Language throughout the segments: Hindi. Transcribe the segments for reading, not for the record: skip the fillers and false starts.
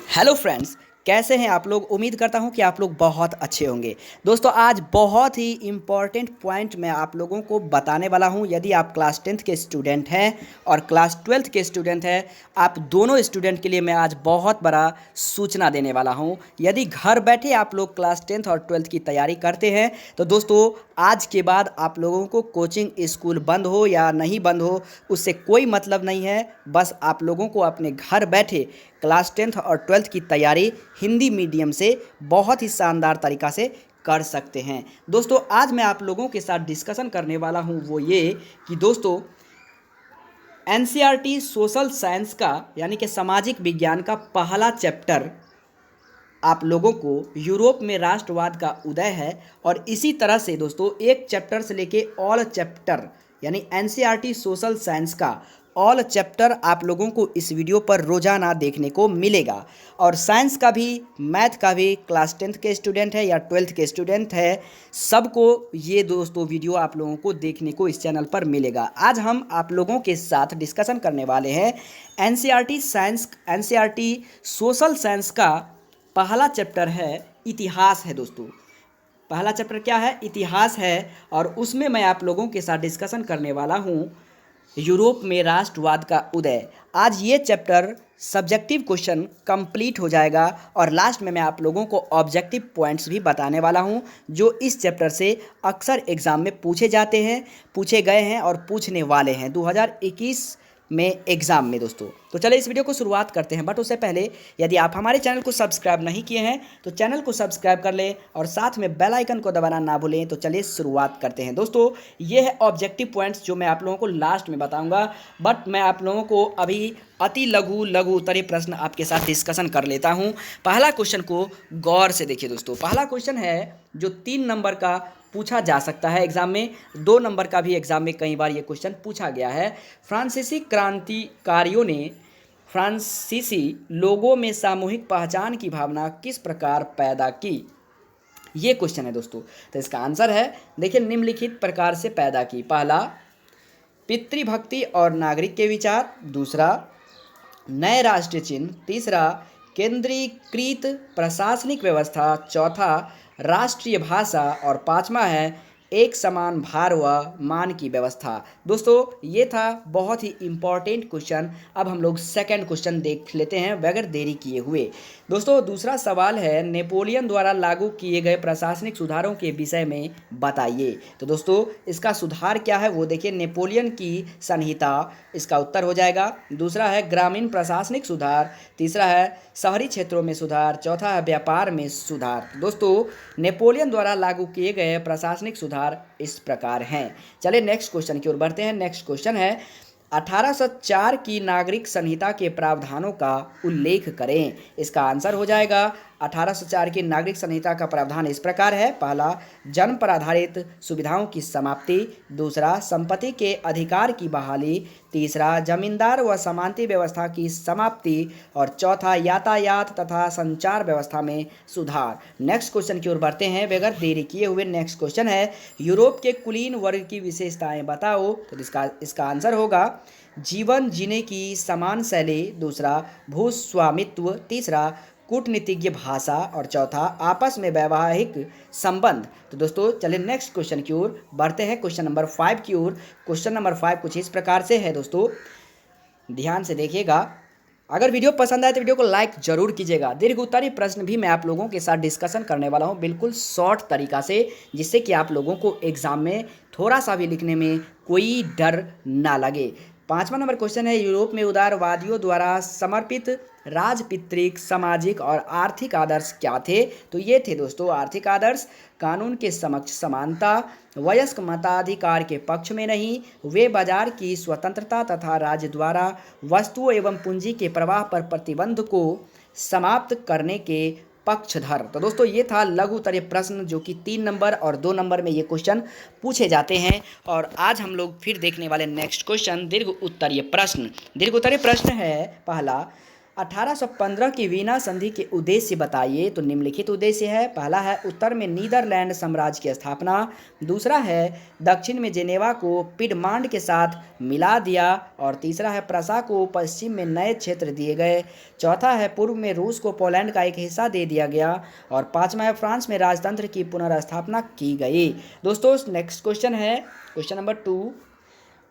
हेलो फ्रेंड्स, कैसे हैं आप लोग। उम्मीद करता हूं कि आप लोग बहुत अच्छे होंगे। दोस्तों, आज बहुत ही इम्पॉर्टेंट पॉइंट मैं आप लोगों को बताने वाला हूं। यदि आप क्लास 10th के स्टूडेंट हैं और क्लास 12th के स्टूडेंट हैं, आप दोनों स्टूडेंट के लिए मैं आज बहुत बड़ा सूचना देने वाला हूं। यदि घर बैठे आप लोग क्लास 10th और 12th की तैयारी करते हैं तो दोस्तों, आज के बाद आप लोगों को कोचिंग स्कूल बंद हो या नहीं बंद हो, उससे कोई मतलब नहीं है। बस आप लोगों को अपने घर बैठे क्लास 10th और 12th की तैयारी हिंदी मीडियम से बहुत ही शानदार तरीक़ा से कर सकते हैं। दोस्तों, आज मैं आप लोगों के साथ डिस्कशन करने वाला हूं वो ये कि दोस्तों, एनसीईआरटी सोशल साइंस का यानी कि सामाजिक विज्ञान का पहला चैप्टर आप लोगों को यूरोप में राष्ट्रवाद का उदय है। और इसी तरह से दोस्तों, एक चैप्टर से लेके ऑल चैप्टर यानी एनसीईआरटी सोशल साइंस का ऑल चैप्टर आप लोगों को इस वीडियो पर रोजाना देखने को मिलेगा। और साइंस का भी, मैथ का भी, क्लास 10th के स्टूडेंट है या 12th के स्टूडेंट है, सबको ये दोस्तों वीडियो आप लोगों को देखने को इस चैनल पर मिलेगा। आज हम आप लोगों के साथ डिस्कशन करने वाले हैं एनसीईआरटी सोशल साइंस का पहला चैप्टर है इतिहास है। दोस्तों, पहला चैप्टर क्या है? इतिहास है। और उसमें मैं आप लोगों के साथ डिस्कशन करने वाला हूँ यूरोप में राष्ट्रवाद का उदय। आज ये चैप्टर सब्जेक्टिव क्वेश्चन कंप्लीट हो जाएगा और लास्ट में मैं आप लोगों को ऑब्जेक्टिव पॉइंट्स भी बताने वाला हूँ जो इस चैप्टर से अक्सर एग्ज़ाम में पूछे जाते हैं, पूछे गए हैं और पूछने वाले हैं 2021 में एग्ज़ाम में। दोस्तों, तो चलिए इस वीडियो को शुरुआत करते हैं। बट उससे पहले, यदि आप हमारे चैनल को सब्सक्राइब नहीं किए हैं तो चैनल को सब्सक्राइब कर लें और साथ में बेल आइकन को दबाना ना भूलें। तो चलिए शुरुआत करते हैं। दोस्तों, ये है ऑब्जेक्टिव पॉइंट्स जो मैं आप लोगों को लास्ट में बताऊंगा। बट मैं आप लोगों को अभी अति लघु उत्तरीय प्रश्न आपके साथ डिस्कशन कर लेता हूँ। पहला क्वेश्चन को गौर से देखिए। दोस्तों, पहला क्वेश्चन है जो 3 नंबर का पूछा जा सकता है एग्जाम में, 2 नंबर का भी एग्जाम में कई बार ये क्वेश्चन पूछा गया है। फ्रांसीसी क्रांतिकारियों ने फ्रांसीसी लोगों में सामूहिक पहचान की भावना किस प्रकार पैदा की? ये क्वेश्चन है दोस्तों। तो इसका आंसर है, देखिए, निम्नलिखित प्रकार से पैदा की। पहला, पितृभक्ति और नागरिक के विचार। दूसरा, नए राष्ट्रीय चिन्ह। तीसरा, केंद्रीकृत प्रशासनिक व्यवस्था। चौथा, राष्ट्रीय भाषा। और पांचवा है एक समान भार व मान की व्यवस्था। दोस्तों, ये था बहुत ही इम्पॉर्टेंट क्वेश्चन। अब हम लोग सेकंड क्वेश्चन देख लेते हैं बगैर देरी किए हुए। दोस्तों, दूसरा सवाल है, नेपोलियन द्वारा लागू किए गए प्रशासनिक सुधारों के विषय में बताइए। तो दोस्तों, इसका सुधार क्या है वो देखिए, नेपोलियन की संहिता इसका उत्तर हो जाएगा। दूसरा है ग्रामीण प्रशासनिक सुधार। तीसरा है शहरी क्षेत्रों में सुधार। चौथा है व्यापार में सुधार। दोस्तों, नेपोलियन द्वारा लागू किए गए प्रशासनिक सुधार इस प्रकार हैं। चलिए नेक्स्ट क्वेश्चन की ओर बढ़ते हैं। नेक्स्ट क्वेश्चन है, 1804 की नागरिक संहिता के प्रावधानों का उल्लेख करें। इसका आंसर हो जाएगा, 1804 की नागरिक संहिता का प्रावधान इस प्रकार है। पहला, जन्म पर आधारित सुविधाओं की समाप्ति। दूसरा, संपत्ति के अधिकार की बहाली। तीसरा, जमींदार व सामंती व्यवस्था की समाप्ति। और चौथा, यातायात तथा संचार व्यवस्था में सुधार। नेक्स्ट क्वेश्चन की ओर बढ़ते हैं बगैर देरी किए हुए। नेक्स्ट क्वेश्चन है, यूरोप के कुलीन वर्ग की विशेषताएं बताओ। तो इसका आंसर होगा, जीवन जीने की समान शैली। दूसरा, भूस्वामित्व। तीसरा, कूटनीतिज्ञ भाषा। और चौथा, आपस में वैवाहिक संबंध। तो दोस्तों, चलिए नेक्स्ट क्वेश्चन की ओर बढ़ते हैं, क्वेश्चन नंबर 5 की ओर। क्वेश्चन नंबर 5 कुछ इस प्रकार से है। दोस्तों, ध्यान से देखिएगा। अगर वीडियो पसंद आए तो वीडियो को लाइक जरूर कीजिएगा। दीर्घ उत्तरीय प्रश्न भी मैं आप लोगों के साथ डिस्कशन करने वाला हूं बिल्कुल शॉर्ट तरीका से, जिससे कि आप लोगों को एग्जाम में थोड़ा सा भी लिखने में कोई डर ना लगे। 5वां नंबर क्वेश्चन है, यूरोप में उदारवादियों द्वारा समर्पित राजपित्रिक, सामाजिक और आर्थिक आदर्श क्या थे? तो ये थे दोस्तों आर्थिक आदर्श, कानून के समक्ष समानता, वयस्क मताधिकार के पक्ष में नहीं, वे बाजार की स्वतंत्रता तथा राज्य द्वारा वस्तुओं एवं पूंजी के प्रवाह पर प्रतिबंध को समाप्त करने के पक्षधर। तो दोस्तों, ये था लघु उत्तरीय प्रश्न जो कि 3 नंबर और 2 नंबर में ये क्वेश्चन पूछे जाते हैं। और आज हम लोग फिर देखने वाले नेक्स्ट क्वेश्चन दीर्घ उत्तरीय प्रश्न। दीर्घ उत्तरीय प्रश्न है पहला, 1815 की वीना संधि के उद्देश्य बताइए। तो निम्नलिखित उद्देश्य है, पहला है उत्तर में नीदरलैंड साम्राज्य की स्थापना, दूसरा है दक्षिण में जेनेवा को पिडमांड के साथ मिला दिया, और तीसरा है प्रशा को पश्चिम में नए क्षेत्र दिए गए, चौथा है पूर्व में रूस को पोलैंड का एक हिस्सा दे दिया गया, और पांचवा है फ्रांस में राजतंत्र की पुनर्स्थापना की गई। दोस्तों नेक्स्ट क्वेश्चन है क्वेश्चन नंबर 2,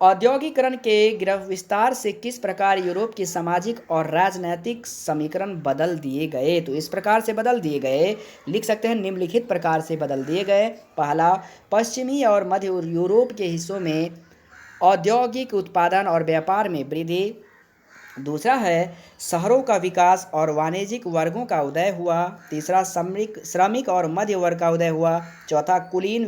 औद्योगिकरण के गिरफ्त विस्तार से किस प्रकार यूरोप की सामाजिक और राजनैतिक समीकरण बदल दिए गए। तो इस प्रकार से बदल दिए गए, लिख सकते हैं निम्नलिखित प्रकार से बदल दिए गए। पहला, पश्चिमी और मध्य यूरोप के हिस्सों में औद्योगिक उत्पादन और व्यापार में वृद्धि, दूसरा है शहरों का विकास और वाणिज्यिक वर्गों का उदय हुआ, तीसरा श्रमिक और मध्य वर्ग का उदय हुआ, चौथा कुलीन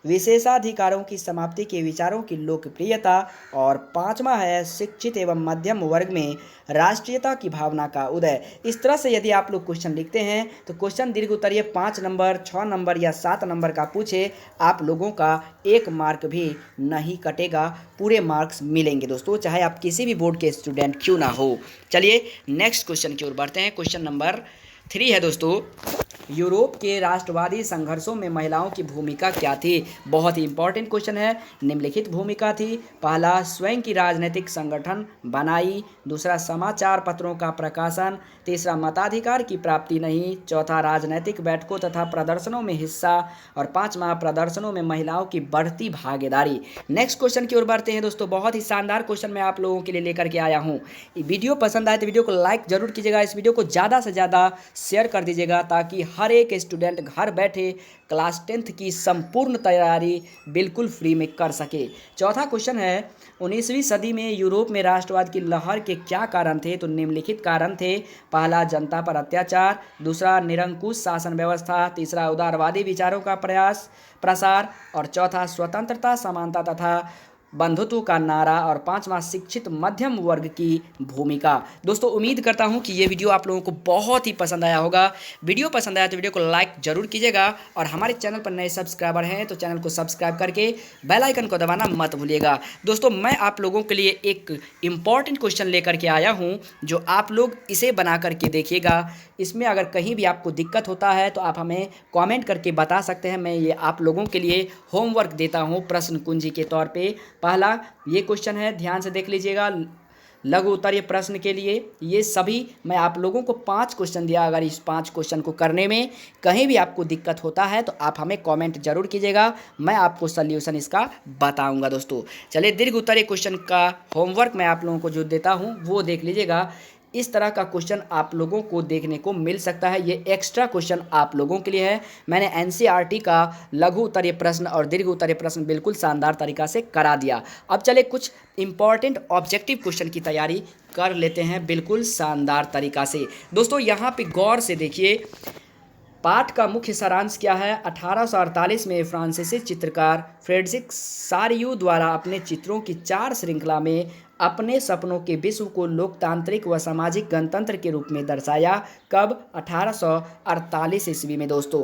विशेषाधिकारों की समाप्ति के विचारों की लोकप्रियता, और पांचवा है शिक्षित एवं मध्यम वर्ग में राष्ट्रीयता की भावना का उदय। इस तरह से यदि आप लोग क्वेश्चन लिखते हैं तो क्वेश्चन दीर्घ उत्तरीय 5 नंबर, 6 नंबर या 7 नंबर का पूछे, आप लोगों का 1 मार्क भी नहीं कटेगा, पूरे मार्क्स मिलेंगे दोस्तों, चाहे आप किसी भी बोर्ड के स्टूडेंट क्यों ना हो। चलिए नेक्स्ट क्वेश्चन की ओर बढ़ते हैं। क्वेश्चन नंबर 3 है दोस्तों, यूरोप के राष्ट्रवादी संघर्षों में महिलाओं की भूमिका क्या थी। बहुत ही इंपॉर्टेंट क्वेश्चन है। निम्नलिखित भूमिका थी, पहला स्वयं की राजनीतिक संगठन बनाई, दूसरा समाचार पत्रों का प्रकाशन, तीसरा मताधिकार की प्राप्ति नहीं, चौथा राजनीतिक बैठकों तथा प्रदर्शनों में हिस्सा, और पांचवा प्रदर्शनों में महिलाओं की बढ़ती भागीदारी। नेक्स्ट क्वेश्चन की ओर बढ़ते हैं दोस्तों। बहुत ही शानदार क्वेश्चन मैं आप लोगों के लिए लेकर के आया हूँ। वीडियो पसंद आए तो वीडियो को लाइक जरूर कीजिएगा, इस वीडियो को ज़्यादा से ज़्यादा शेयर कर दीजिएगा, ताकि हर एक स्टूडेंट घर बैठे क्लास 10th की संपूर्ण तैयारी बिल्कुल फ्री में कर सके। चौथा क्वेश्चन है, 19वीं सदी में यूरोप में राष्ट्रवाद की लहर के क्या कारण थे। तो निम्नलिखित कारण थे, पहला जनता पर अत्याचार, दूसरा निरंकुश शासन व्यवस्था, तीसरा उदारवादी विचारों का प्रसार, और चौथा स्वतंत्रता, समानता तथा बंधुत्व का नारा, और पांचवा शिक्षित मध्यम वर्ग की भूमिका। दोस्तों उम्मीद करता हूं कि ये वीडियो आप लोगों को बहुत ही पसंद आया होगा। वीडियो पसंद आया तो वीडियो को लाइक जरूर कीजिएगा, और हमारे चैनल पर नए सब्सक्राइबर हैं तो चैनल को सब्सक्राइब करके बेल आइकन को दबाना मत भूलिएगा। दोस्तों मैं आप लोगों के लिए एक इम्पॉर्टेंट क्वेश्चन लेकर के आया हूँ, जो आप लोग इसे बना करके देखिएगा। इसमें अगर कहीं भी आपको दिक्कत होता है तो आप हमें कमेंट करके बता सकते हैं। मैं ये आप लोगों के लिए होमवर्क देता हूँ प्रश्न कुंजी के तौर पे। पहला ये क्वेश्चन है, ध्यान से देख लीजिएगा, लघु उत्तरीय प्रश्न के लिए ये सभी मैं आप लोगों को 5 क्वेश्चन दिया। अगर इस 5 क्वेश्चन को करने में कहीं भी आपको दिक्कत होता है तो आप हमें कमेंट जरूर कीजिएगा, मैं आपको सल्यूशन इसका बताऊंगा। दोस्तों चलिए दीर्घ उत्तरीय क्वेश्चन का होमवर्क मैं आप लोगों को जो देता हूं वो देख लीजिएगा। इस तरह का क्वेश्चन आप लोगों को देखने को मिल सकता है, ये एक्स्ट्रा क्वेश्चन आप लोगों के लिए है। मैंने एनसीईआरटी का लघु उत्तरीय प्रश्न और दीर्घ उत्तरीय प्रश्न बिल्कुल शानदार तरीका से करा दिया। अब चले कुछ इंपॉर्टेंट ऑब्जेक्टिव क्वेश्चन की तैयारी कर लेते हैं बिल्कुल शानदार तरीका से। दोस्तों यहाँ पे गौर से देखिए, पाठ का मुख्य सारांश क्या है। 1848 में फ्रांसीसी चित्रकार फ्रेडरिक सारियू द्वारा अपने चित्रों की 4 श्रृंखला में अपने सपनों के विश्व को लोकतांत्रिक व सामाजिक गणतंत्र के रूप में दर्शाया। कब? 1848 ईस्वी में दोस्तों।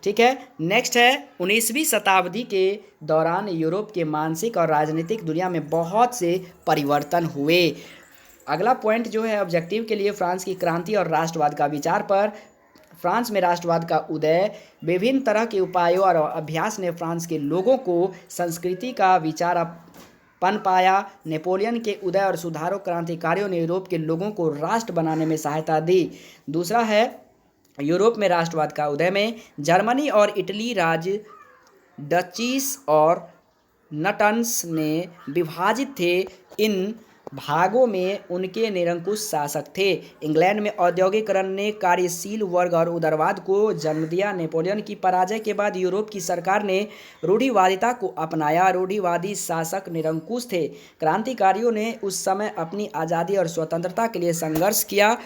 ठीक है, नेक्स्ट है 19वीं शताब्दी के दौरान यूरोप के मानसिक और राजनीतिक दुनिया में बहुत से परिवर्तन हुए। अगला पॉइंट जो है ऑब्जेक्टिव के लिए, फ्रांस की क्रांति और राष्ट्रवाद का विचार पर। फ्रांस में राष्ट्रवाद का उदय, विभिन्न तरह के उपायों और अभ्यास ने फ्रांस के लोगों को संस्कृति का विचार पन पाया। नेपोलियन के उदय और सुधारों क्रांतिकारियों ने यूरोप के लोगों को राष्ट्र बनाने में सहायता दी। दूसरा है यूरोप में राष्ट्रवाद का उदय में जर्मनी और इटली राज्य डचीस और नटन्स ने विभाजित थे। इन भागों में उनके निरंकुश शासक थे। इंग्लैंड में औद्योगिकरण ने कार्यशील वर्ग और उदारवाद को जन्म दिया। नेपोलियन की पराजय के बाद यूरोप की सरकार ने रूढ़िवादिता को अपनाया। रूढ़िवादी शासक निरंकुश थे। क्रांतिकारियों ने उस समय अपनी आज़ादी और स्वतंत्रता के लिए संघर्ष किया।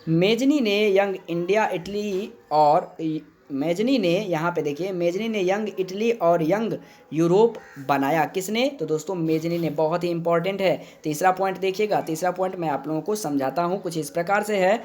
मेजनी ने यंग इंडिया इटली और मेजनी ने यहाँ पे देखिए, मेजनी ने यंग इटली और यंग यूरोप बनाया। किसने? तो दोस्तों मेजनी ने। बहुत ही इंपॉर्टेंट है। तीसरा पॉइंट देखिएगा, तीसरा पॉइंट मैं आप लोगों को समझाता हूँ, कुछ इस प्रकार से है।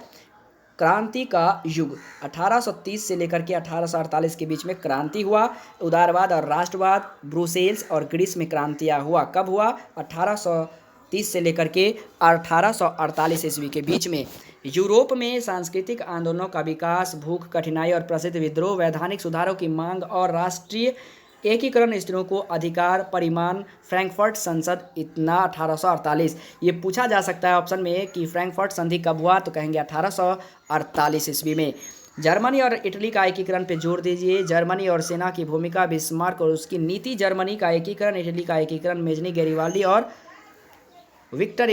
क्रांति का युग 1830 से लेकर के 1848 के बीच में क्रांति हुआ। उदारवाद और राष्ट्रवाद, ब्रुसेल्स और ग्रीस में क्रांतियाँ हुआ। कब हुआ? 1830 1830 से लेकर के 1848 ईस्वी के बीच में यूरोप में सांस्कृतिक आंदोलनों का विकास, भूख, कठिनाई और प्रसिद्ध विद्रोह, वैधानिक सुधारों की मांग और राष्ट्रीय एकीकरण, स्त्रियों को अधिकार, परिमाण, फ्रैंकफर्ट संसद, इतना 1848। ये पूछा जा सकता है ऑप्शन में कि फ्रैंकफर्ट संधि कब हुआ, तो कहेंगे 1848 ईस्वी में। जर्मनी और इटली का एकीकरण पे जोर दीजिए। जर्मनी और सेना की भूमिका, बिस्मार्क और उसकी नीति। जर्मनी का एकीकरण, इटली का एकीकरण, मेजनी, गैरिबाल्डी और विक्टर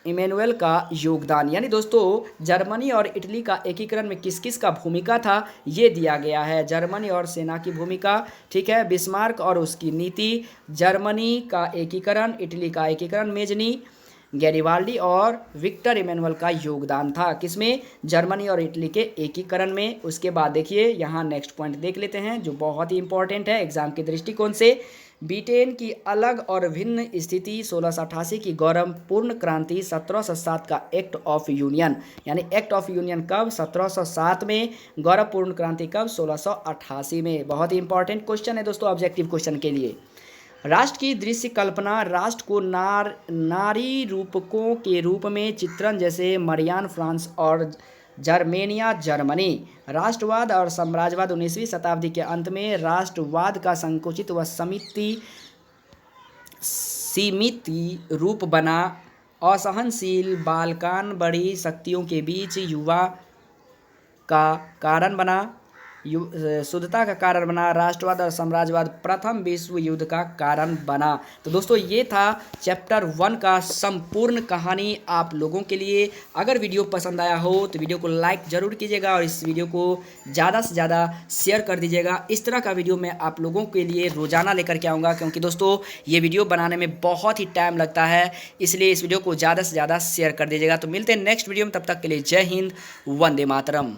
इमैनुअल का योगदान। यानी दोस्तों जर्मनी और इटली का एकीकरण में किस किस का भूमिका था ये दिया गया है। जर्मनी और सेना की भूमिका, ठीक है, बिस्मार्क और उसकी नीति, जर्मनी का एकीकरण, इटली का एकीकरण, मेजनी, गैरिबाल्डी और विक्टर इमैनुअल का योगदान था किसमें, जर्मनी और इटली के एकीकरण में। उसके बाद देखिए यहाँ नेक्स्ट पॉइंट देख लेते हैं जो बहुत ही इंपॉर्टेंट है एग्जाम के दृष्टिकोण से। ब्रिटेन की अलग और भिन्न स्थिति, 1688 की गौरवपूर्ण क्रांति, 1707 का एक्ट ऑफ यूनियन। यानी एक्ट ऑफ यूनियन कब, 1707 में, गौरवपूर्ण क्रांति कब, 1688 में। बहुत ही इंपॉर्टेंट क्वेश्चन है दोस्तों ऑब्जेक्टिव क्वेश्चन के लिए। राष्ट्र की दृश्य कल्पना, राष्ट्र को नारी रूपकों के रूप में चित्रण, जैसे मरियान फ्रांस और जर्मेनिया जर्मनी। राष्ट्रवाद और साम्राज्यवाद, 19वीं शताब्दी के अंत में राष्ट्रवाद का संकुचित व सीमित रूप बना। असहनशील बाल्कान बड़ी शक्तियों के बीच युवा का कारण बना, शुद्धता का कारण बना। राष्ट्रवाद और साम्राज्यवाद प्रथम विश्व युद्ध का कारण बना। तो दोस्तों ये था चैप्टर 1 का संपूर्ण कहानी आप लोगों के लिए। अगर वीडियो पसंद आया हो तो वीडियो को लाइक ज़रूर कीजिएगा और इस वीडियो को ज़्यादा से ज़्यादा शेयर कर दीजिएगा। इस तरह का वीडियो मैं आप लोगों के लिए रोज़ाना लेकर के आऊँगा, क्योंकि दोस्तों ये वीडियो बनाने में बहुत ही टाइम लगता है, इसलिए इस वीडियो को ज़्यादा से ज़्यादा शेयर कर दीजिएगा। तो मिलते हैं नेक्स्ट वीडियो में, तब तक के लिए जय हिंद, वंदे मातरम।